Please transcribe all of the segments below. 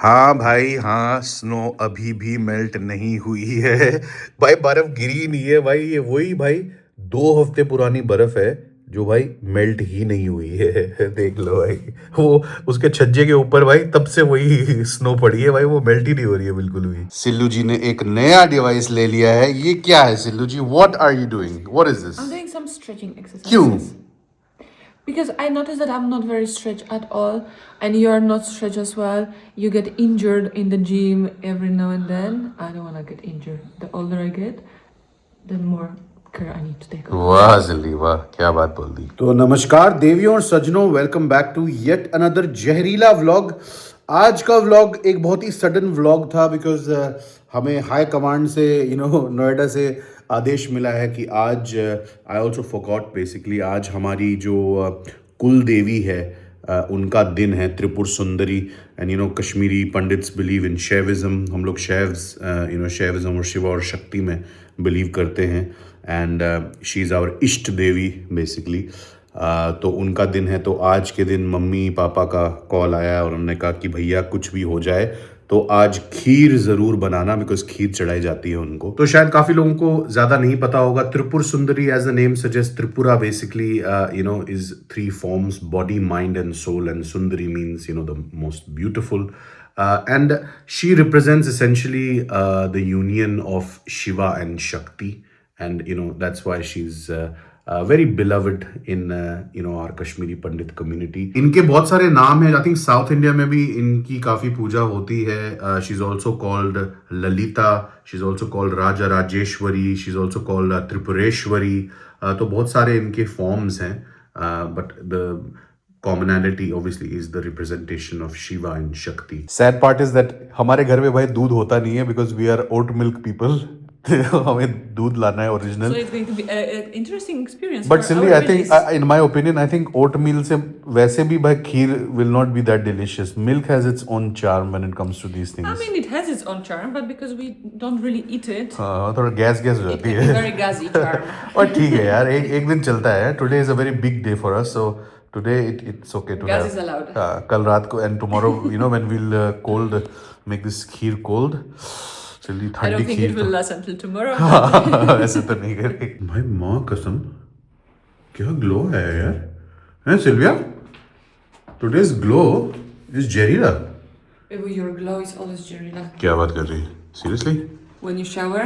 हाँ भाई, हाँ, स्नो अभी भी मेल्ट नहीं हुई है। भाई बर्फ गिरी नहीं है भाई, ये वही भाई 2 हफ्ते पुरानी बर्फ है जो भाई मेल्ट ही नहीं हुई है। देख लो भाई, वो उसके छज्जे के ऊपर भाई तब से वही स्नो पड़ी है भाई, वो मेल्ट ही नहीं हो रही है बिल्कुल भी। सिल्लू जी ने एक नया डिवाइस ले लिया है। ये क्या है Sillu ji? What are you doing? What is this? I'm doing some stretching क्यों? exercises because I noticed that I'm not very stretched at all, and you're not stretched as well. You get injured in the gym every now and then. I don't want to get injured. The older I get, the more care I need to take. वाह सिल्ली वाह, क्या बात बोल दी। तो नमस्कार देवियों और सज्जनों, welcome back to yet another जहरीला व्लॉग। आज का व्लॉग एक बहुत ही सडन व्लॉग था बिकॉज हमें हाई कमांड से नोएडा से आदेश मिला है कि आज आई ऑल्सो फॉरगॉट बेसिकली, आज हमारी जो कुल देवी है उनका दिन है, त्रिपुर सुंदरी। And Kashmiri pandits believe in Shaivism. हम लोग शैविज्म और शिवा और शक्ति में बिलीव करते हैं। एंड शी इज़ आवर इष्ट देवी बेसिकली। तो उनका दिन है। तो आज के दिन मम्मी पापा का कॉल आया और उन्होंने कहा कि भैया कुछ भी हो जाए तो आज खीर ज़रूर बनाना, बिकॉज खीर चढ़ाई जाती है उनको। तो शायद काफ़ी लोगों को ज़्यादा नहीं पता होगा, Tripura Sundari as the name suggest, Tripura basically is 3 forms: body, mind and soul, and sundari means the most beautiful. And she represents essentially the union of Shiva and Shakti, and that's why she's very beloved in our Kashmiri Pandit community. इनके बहुत सारे नाम हैं। I think south India में भी इनकी काफ़ी पूजा होती है। She is also called Lalita, she is also called Raja Rajeshwari, she is also called Tripureshwari. तो बहुत सारे इनके फॉर्म्स हैं, but the commonality obviously is the representation of Shiva and Shakti. Sad part is that हमारे घर में भाई दूध होता नहीं है because we are oat milk people. हमें दूध लाना है original. So it's going to be an interesting experience. But silly, I think, in my opinion, I think oatmeal से वैसे भी भाई खीर will not be that delicious. Milk has its own charm when it comes to these things. I mean, it has its own charm, but because we don't really eat it, हाँ, थोड़ा gas हो it जाती can be है। very gassy charm. और ठीक है यार, एक दिन चलता है। Today is a very big day for us, so today it's okay to Gas have. is allowed. हाँ, कल रात को and tomorrow when we'll make this kheer cold. चलिए I ठंडी don't think kheer it will last until tomorrow. ऐसे तो नहीं करेगी भाई। माँ कसम, क्या ग्लो है यार। हैं सिल्विया? Today's glow is जहरीला। Your glow is always Jarina. क्या बात कर रही है? Seriously? When you shower.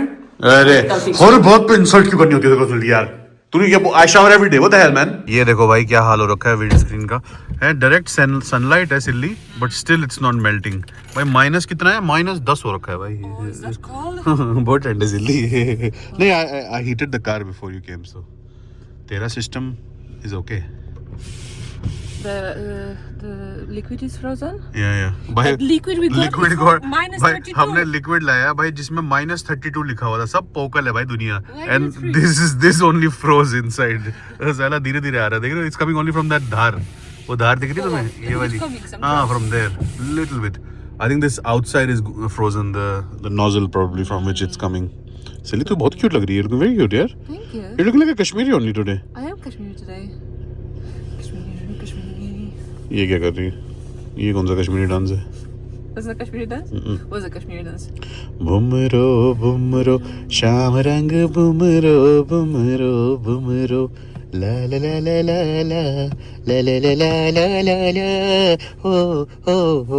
अरे और बहुत पे इंसल्ट क्यों करनी होती है देखो यार। तूने क्या I shower every day, what the hell man. ये देखो भाई क्या हाल हो रखा है विंड स्क्रीन का। है डायरेक्ट सनलाइट है Silly, but still it's not melting भाई। माइनस कितना है? -10 हो रखा है भाई। Oh, is that cold? बहुत ठंड है सिल्ली। नहीं, I heated the car before you came, so तेरा system is okay. The liquid is frozen. या भाई Liquid we got liquid before, भाई -32. हमने लिक्विड लाया भाई जिसमें -32 लिखा हुआ था। सब पोकल है भाई दुनिया। Why and is it freeze? This only froze inside. साला धीरे धीरे आ रहा है, देख रहे हो? It's coming only from that धार। वो धार दिख रही है तुम्हें? ये वाली। हाँ, from there little bit. I think this outside is frozen, the nozzle probably from which it's coming. Silly तू बहुत क्यूट लग रही है, यू वेरी क्यूट यार। Thank you. You look like a Kashmiri only today. I am Kashmiri today. Kashmiri. ये क्या कर रही है? ये कौन सा कश्मीरी डांस है? Was that Kashmiri dance? Was it Kashmiri dance? बुमरो बुमरो श्याम रंग बुमरो बुमरो बुमरो ला ला ला ला ला ला ला ला ला ला ला ला ला हो हो हो।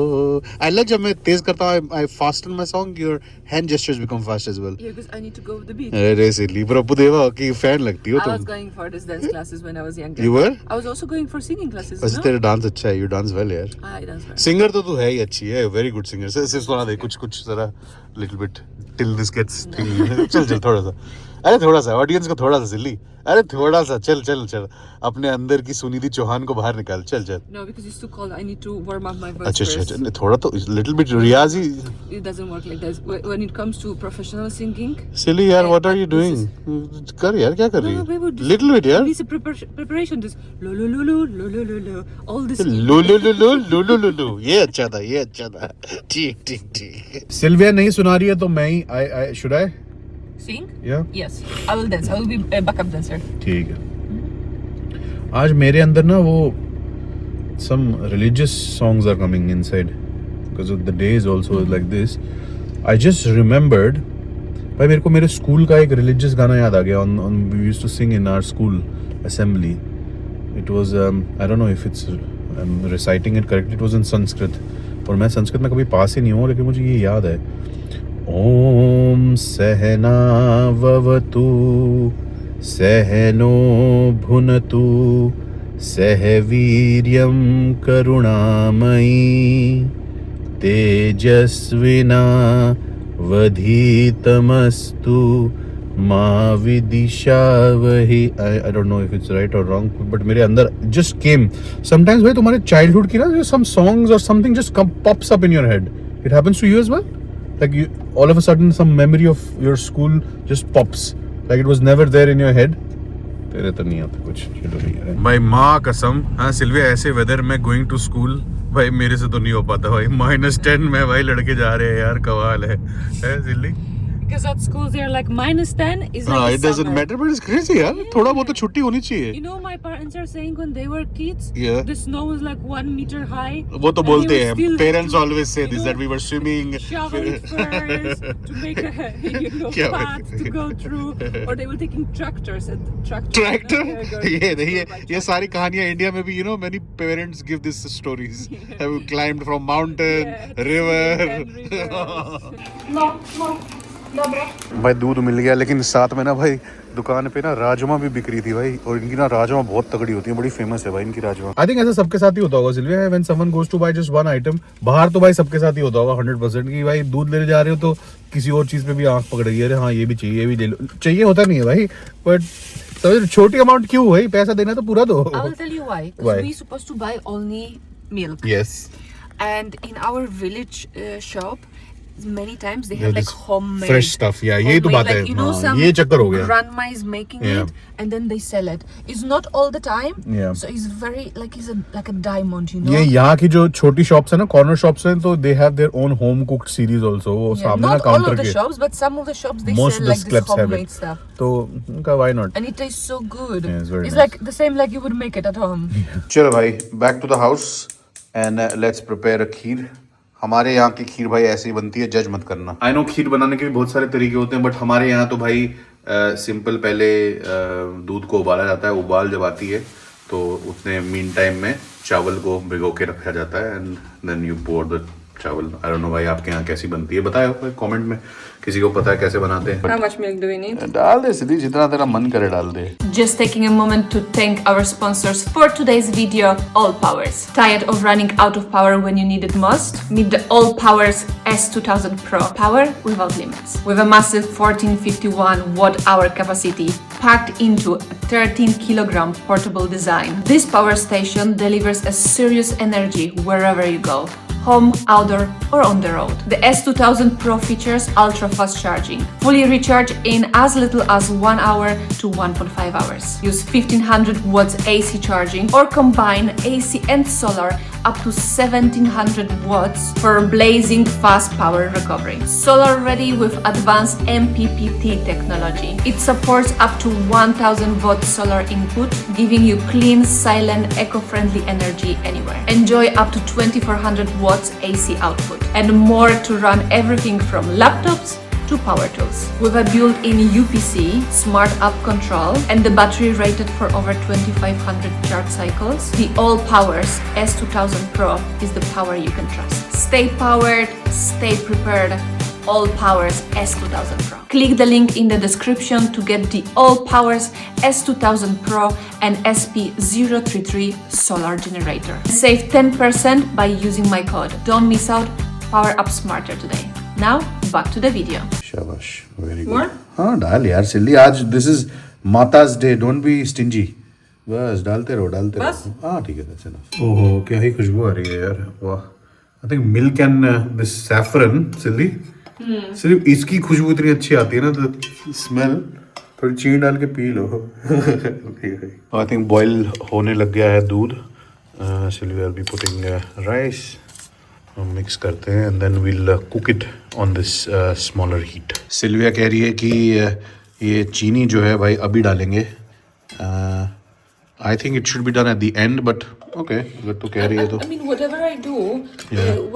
आई लव जब मैं तेज करता हूँ, I fasten my song, your hand gestures become fast as well. Yeah, because I need to go with the beat. अरे सिली प्रभु देवा की फैन लगती हो I was तुम। going for this dance classes when I was younger. You were? I was also going for singing classes. वैसे No? तेरा dance अच्छा है, यू डांस वेल यार। I dance well. सिंगर तो तू है ही, अच्छी है, वेरी गुड सिंगर। सिर्फ सुना दे कुछ जरा, little bit till this gets thing. चल थोड़ा सा, अरे थोड़ा सा ऑडियंस को थोड़ा सा सिल्ली, अरे थोड़ा सा चल अपने अंदर की सुनिधि चौहान को बाहर निकाल। चल No, because it's too cold. I need to warm up my voice अच्छा first. थोड़ा तो लिटिल बिट रियाज ही। It doesn't work like this. When it comes to professional singing. Silly यार, what are you this doing? कर यार, क्या कर रही No, है? this- लिटिल बिट यार। This is preparation. This lo lo lo lo lo lo lo lo. All this. लो ये अच्छा था। ठीक। सिल्विया नहीं सुना रही है तो मैं ही आई शुड आई Sing? या Yes. I will dance. I will be a backup dancer. ठीक है। आज मेरे अंदर ना वो some religious songs are coming inside. because of the days also like this. I just remembered, भाई मेरे को मेरे स्कूल का एक रिलीजियस गाना याद आ गया. On we used to sing in our school assembly. It was I don't know if it's I'm reciting it correctly. It was in Sanskrit. और मैं संस्कृत में कभी पास ही नहीं हूँ, लेकिन मुझे ये याद है. ओम सहना ववतु सहनो भुनतु सह वीर्यं करुणामयी तेजस्विना वधीतमस्तु मा विदिशावहि. I don't know if it's right or wrong, but मेरे अंदर just came. Sometimes भाई तुम्हारे childhood की ना some songs or something just pops up in your head. It happens to you as well? Like you, all of a sudden some memory of your school just pops. Like it was never there in your head. तेरे तो नहीं आता कुछ. चलो नहीं है भाई, माँ कसम. हाँ सिल्विया, ऐसे वेदर में गोइंग टू स्कूल भाई मेरे से तो नहीं हो पाता भाई. -10 में भाई लड़के जा रहे हैं यार, कमाल है सिल्ली. Because at school they're like -10 is like it doesn't matter, but it's crazy यार. थोड़ा बहुत तो छुट्टी होनी चाहिए. You know, my parents are saying when they were kids, Yeah. the snow was like 1 meter high. वो तो and बोलते they were हैं. still, Parents always say this, know, that we were swimming. shoveling first to make a क्या path to go through, or they were taking tractors and Tractor? you know, they were ये going ये by ये सारी कहानियां India में भी, many parents give this stories. Have climbed from mountain, Yeah, river. and rivers. भाई दूध मिल गया, लेकिन साथ में ना भाई दुकान पे ना राजमा भी बिक रही थी भाई. और इनकी ना राजमा बहुत तगड़ी होती है, बड़ी फेमस है भाई इनकी राजमा. आई थिंक ऐसा सबके साथ ही होता होगा Silvia. When someone goes to buy just one item, बाहर तो भाई सबके साथ ही होता होगा 100% कि भाई दूध लेने जा रहे हो तो किसी और चीज पे भी आंख पकड़ गई है. अरे हाँ ये भी चाहिए, ये भी ले लो. चाहिए होता नहीं है भाई, बट समझ छोटी अमाउंट क्यों भाई, पैसा देना तो पूरा दो. I will tell you why. Why? Because we supposed to buy only milk. Yes. And in our village shop, many times they Yeah, have like this homemade fresh stuff. Yeah, यही तो बात like, है. you know, हाँ, some ये चक्कर हो गया. grandma is making Yeah. it and then they sell it. It's not all the time. Yeah. So it's very like it's like a diamond, you know. ये यहाँ की जो छोटी शॉप्स है ना, कॉर्नर शॉप्स हैं, तो they have their own home cooked series also. वो Yeah, सामने ना not all counter of the के shops, but some of the shops they most sell of the like this clubs have homemade it. stuff. तो उनका why not. And it tastes so good. Yeah, it's very it's nice. like the same like you would make it at home. चलो भाई, back to the house and let's prepare a kheer. हमारे यहाँ की खीर भाई ऐसे ही बनती है, जज मत करना. आई नो खीर बनाने के भी बहुत सारे तरीके होते हैं, बट हमारे यहाँ तो भाई सिंपल पहले दूध को उबाला जाता है. उबाल जब आती है तो उतने मीन टाइम में चावल को भिगो के रखा जाता है and then you pour the chawal. I don't know भाई आपके यहाँ कैसी बनती है, बताओ कमेंट में, किसी को पता है कैसे बनाते हैं. How much milk do we need? डाल दे सीधी, जितना तेरा मन करे डाल दे. Just taking a moment to thank our sponsors for today's video, All Powers. Tired of running out of power when you need it most? Meet the All Powers S2000 Pro. Power without limits. With a massive 1451 watt-hour capacity packed into a 13 kilogram portable design, this power station delivers a serious energy wherever you go. Home, outdoor, or on the road. The S2000 Pro features ultra-fast charging. Fully recharge in as little as 1 hour to 1.5 hours. Use 1500 watts AC charging or combine AC and solar up to 1700 watts for blazing fast power recovery. Solar ready with advanced MPPT technology. It supports up to 1000 watt solar input, giving you clean, silent, eco-friendly energy anywhere. Enjoy up to 2400 watts AC output and more to run everything from laptops to power tools. With a built-in UPC, smart app control, and the battery rated for over 2500 charge cycles, the All Powers S2000 Pro is the power you can trust. Stay powered, stay prepared. All Powers S2000 Pro. Click the link in the description to get the All Powers S2000 Pro and SP033 solar generator. Save 10% by using my code. Don't miss out. Power up smarter today. Now back to the video. शाबाश, very More? Good. हाँ डाल यार Silly, आज this is माताज day, don't be stingy. बस डालते रहो बस? हाँ ठीक है, that's enough. ओहो क्या ही खुशबू आ रही है यार, वाह. I think milk and this saffron Silly, सिर्फ इसकी खुशबू इतनी अच्छी आती है ना, तो स्मेल. थोड़ी चीनी डाल के पी लो. आई थिंक बॉईल होने लग गया है दूध. Silvi will be putting rice. Mix करते हैं and then we'll cook it on this smaller heat. Silvia कह रही है कि ये चीनी जो है भाई अभी डालेंगे, I think it should be done at the end, but okay. अगर तो कह रही है तो. I mean, whatever I do,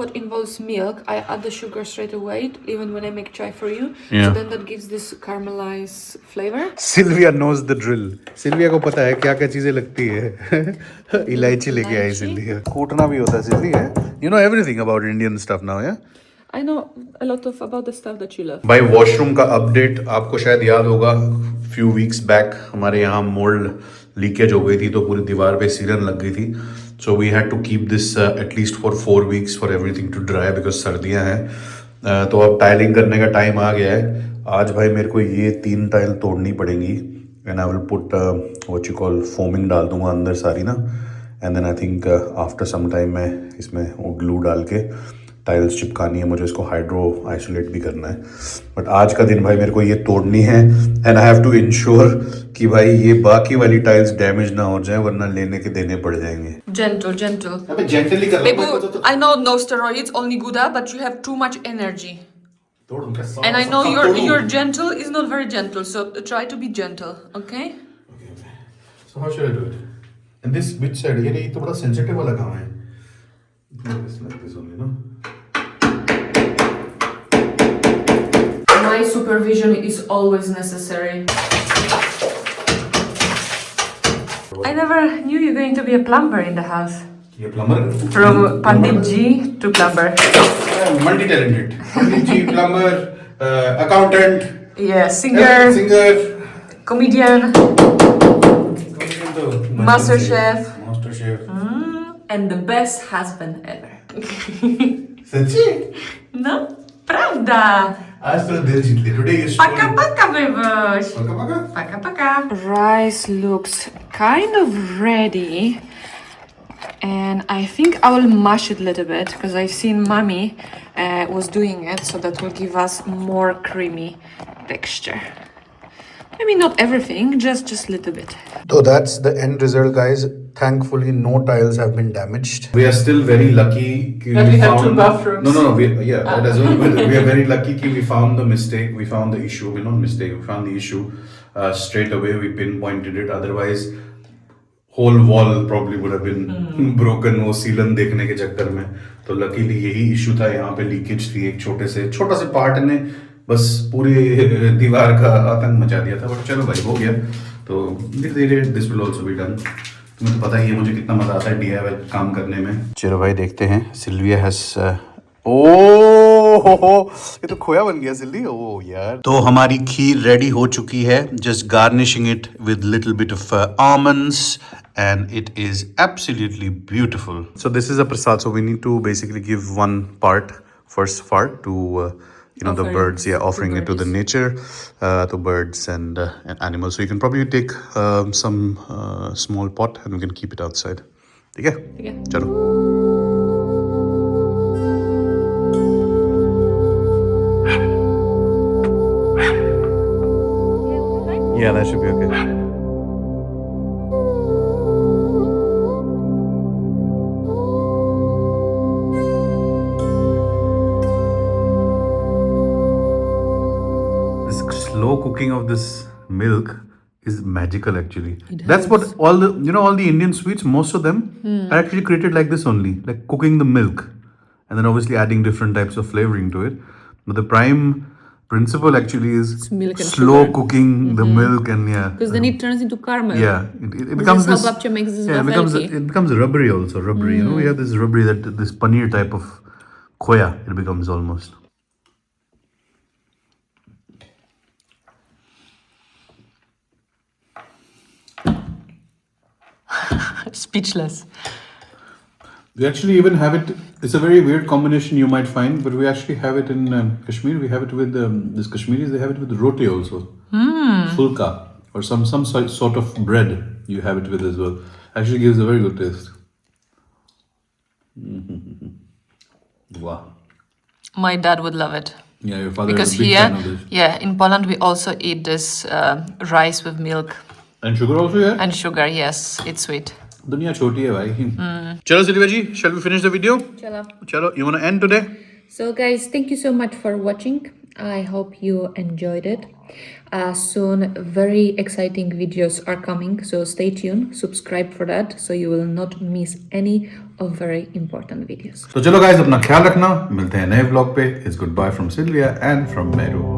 what involves milk, I add the sugar straight away, even when I make chai for you. Yeah. So then that gives this caramelized flavor. Sylvia knows the drill. Sylvia को पता है क्या क्या चीजें लगती है. इलायची लेके आई Sylvia. कूटना भी होता है Sylvia. You know everything about Indian stuff now, yeah? I know a lot of about the stuff that you love. भाई वॉशरूम का अपडेट आपको शायद याद होगा. फ्यू वीक्स बैक हमारे यहाँ मोल्ड लीकेज हो गई थी तो पूरी दीवार पे सीलन लग गई थी. So we had to keep this at least for 4 weeks for everything to dry because सर्दियाँ हैं. तो अब टाइलिंग करने का टाइम आ गया है. आज भाई मेरे को ये 3 टाइल तोड़नी पड़ेंगी and I will put what you call foaming डाल दूंगा अंदर सारी ना. And then I think after some time मैं इसमें वो ग्लू डाल के टाइल्स चिपकानी है. मुझे इसको हाइड्रो आइसोलेट भी करना है. बट आज का दिन भाई मेरे को ये तोड़नी है and I have to ensure कि भाई ये बाकी वाली टाइल्स डैमेज ना हो जाए वरना लेने के देने पड़ जाएंगे. Gentle. अबे जेंटली कर Babu, I know no steroids, only Gouda, but you have too much energy. And I know your gentle is not very gentle, so try to be gentle, okay? So how should I do it? And this which side? ये तो बड़ा sensitive वाला काम है. Like this only, no? My supervision is always necessary. I never knew you're going to be a plumber in the house. ये plumber. From Pandit Ji to plumber. Multi-talented. Pandit Ji, plumber, accountant. Yeah, singer, comedian, master chef, and the best husband ever. सच्ची? No? Pravda. आज तो दिल जीत ले. Today is Paka, babush. Paka. Paka. Rice looks kind of ready. And I think I will mash it a little bit because I've seen mommy was doing it, so that will give us more creamy texture. Maybe not everything, just a little bit. So that's the end result, guys. Thankfully, no tiles have been damaged. We are still very lucky that we have 2 bathrooms. No. That as well. We are very lucky that we found the mistake. We found the issue. We not mistake. We found the issue straight away. We pinpointed it. Otherwise, whole wall probably would have been broken. वो सीलन देखने के चक्कर में. तो luckily यही issue था. यहाँ पे leakage थी एक छोटा से part ने बस पूरी दीवार का आतंक मचा दिया था. बट चलो भाई हो गया. तो धीरे-धीरे this will also be done. तुम्हें तो पता ही है मुझे कितना मजा आता है DIY काम करने में. चलो भाई देखते हैं. सिल्विया हैज ये तो खोया बन गया सिल्वी. ओ यार. तो हमारी खीर रेडी हो चुकी है. Just garnishing it with little bit of almonds and it is absolutely beautiful. So this is a prasad, so we need to basically give one first part to the birds, offering it to the nature, to birds and animals. So you can probably take some small pot and we can keep it outside. ठीक है? चलो. Yeah, that should be okay. Slow cooking of this milk is magical actually. That's what all the Indian sweets, most of them are actually created like this only, like cooking the milk and then obviously adding different types of flavoring to it. But the prime principle actually is slow cooking the milk and because then it turns into caramel. It becomes this. How Babcha makes this it becomes rubbery also. Rubbery, we have this rubbery, that this paneer type of khoya. It becomes almost. Speechless. We actually even have it. It's a very weird combination you might find, but we actually have it in Kashmir. We have it with this Kashmiris. They have it with roti also. Fulka or some sort of bread. You have it with as well. Actually gives a very good taste. Wow. My dad would love it. Yeah, your father because is a big fan of this. Yeah, in Poland we also eat this rice with milk. And sugar also, yeah? And sugar, yes. It's sweet. दुनिया छोटी है भाई. चलो Silvia ji, shall we finish the video? Chalo. You want to end today? So guys, thank you so much for watching. I hope you enjoyed it. Soon, very exciting videos are coming, so stay tuned, subscribe for that, so you will not miss any of very important videos. तो चलो guys, अपना ख्याल रखना, मिलते हैं नए vlog पे. It's goodbye from Silvia and from Meru.